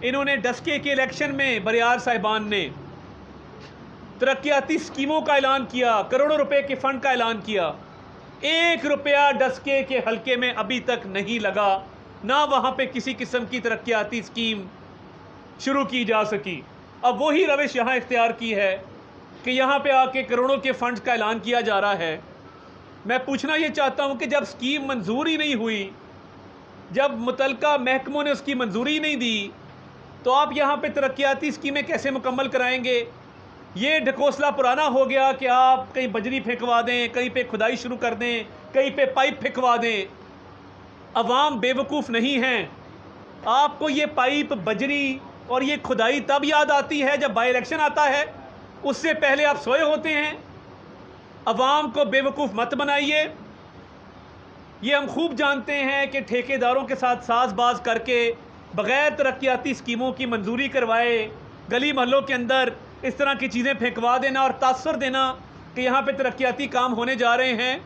इन्होंने डस्के के इलेक्शन में बरियार साहिबान ने तरक्याती स्कीमों का ऐलान किया, करोड़ों रुपए के फंड का ऐलान किया। 1 रुपया डस्के के हलके में अभी तक नहीं लगा, ना वहाँ पे किसी किस्म की तरक्याती स्कीम शुरू की जा सकी। अब वही रविश यहाँ इख्तियार की है कि यहाँ पे आके करोड़ों के फंड्स का ऐलान किया जा रहा है। मैं पूछना ये चाहता हूँ कि जब स्कीम मंजूर ही नहीं हुई, जब मुतलका महकमों ने उसकी मंजूरी नहीं दी, तो आप यहाँ पे तरक्याती स्कीमें कैसे मुकम्मल कराएंगे? ये ढकोसला पुराना हो गया कि आप कहीं बजरी फेंकवा दें, कहीं पे खुदाई शुरू कर दें, कहीं पे पाइप फेंकवा दें। अवाम बेवकूफ़ नहीं हैं। आपको ये पाइप, बजरी और ये खुदाई तब याद आती है जब बाई इलेक्शन आता है, उससे पहले आप सोए होते हैं। अवाम को बेवकूफ़ मत बनाइए। ये हम खूब जानते हैं कि ठेकेदारों के साथ साजबाज करके बग़ैर तरक्याती स्कीमों की मंजूरी करवाए गली महलों के अंदर इस तरह की चीज़ें फेंकवा देना और तासर देना कि यहाँ पे तरक्याती काम होने जा रहे हैं,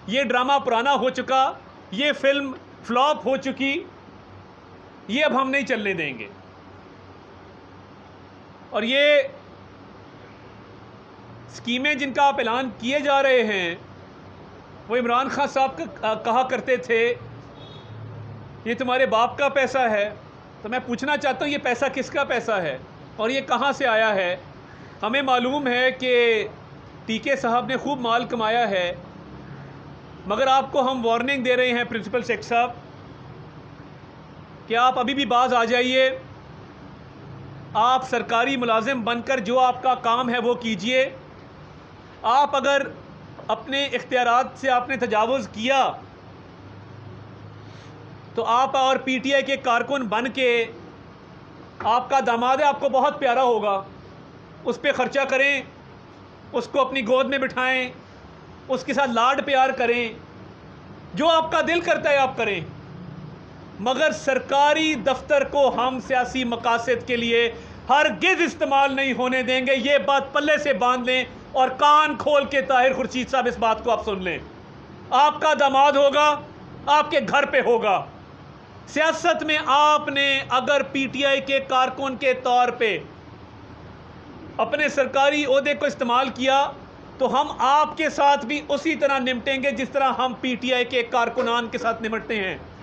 ये ड्रामा पुराना हो चुका, ये फिल्म फ्लॉप हो चुकी, ये अब हम नहीं चलने देंगे। और ये स्कीमें जिनका आप ऐलान किए जा रहे हैं, वो इमरान खान साहब कहा करते थे ये तुम्हारे बाप का पैसा है। तो मैं पूछना चाहता हूँ ये पैसा किसका पैसा है और ये कहाँ से आया है? हमें मालूम है कि टीके साहब ने खूब माल कमाया है, मगर आपको हम वार्निंग दे रहे हैं प्रिंसिपल शेख साहब कि आप अभी भी बाज आ जाइए। आप सरकारी मुलाजिम बनकर जो आपका काम है वो कीजिए। आप अगर अपने इख्तियारात से आपने तजावुज़ किया तो आप और पीटीआई के कारकुन बन के, आपका दामाद है, आपको बहुत प्यारा होगा, उस पर ख़र्चा करें, उसको अपनी गोद में बिठाएं, उसके साथ लाड प्यार करें, जो आपका दिल करता है आप करें। मगर सरकारी दफ्तर को हम सियासी मकासद के लिए हरगिज़ इस्तेमाल नहीं होने देंगे। ये बात पल्ले से बांध लें और कान खोल के ताहिर खुर्शीद साहब इस बात को आप सुन लें। आपका दामाद होगा, आपके घर पे होगा। सियासत में आपने अगर पीटीआई के कारकुन के तौर पे अपने सरकारी ओहदे को इस्तेमाल किया तो हम आपके साथ भी उसी तरह निपटेंगे जिस तरह हम पीटीआई के कारकुनान के साथ निपटते हैं।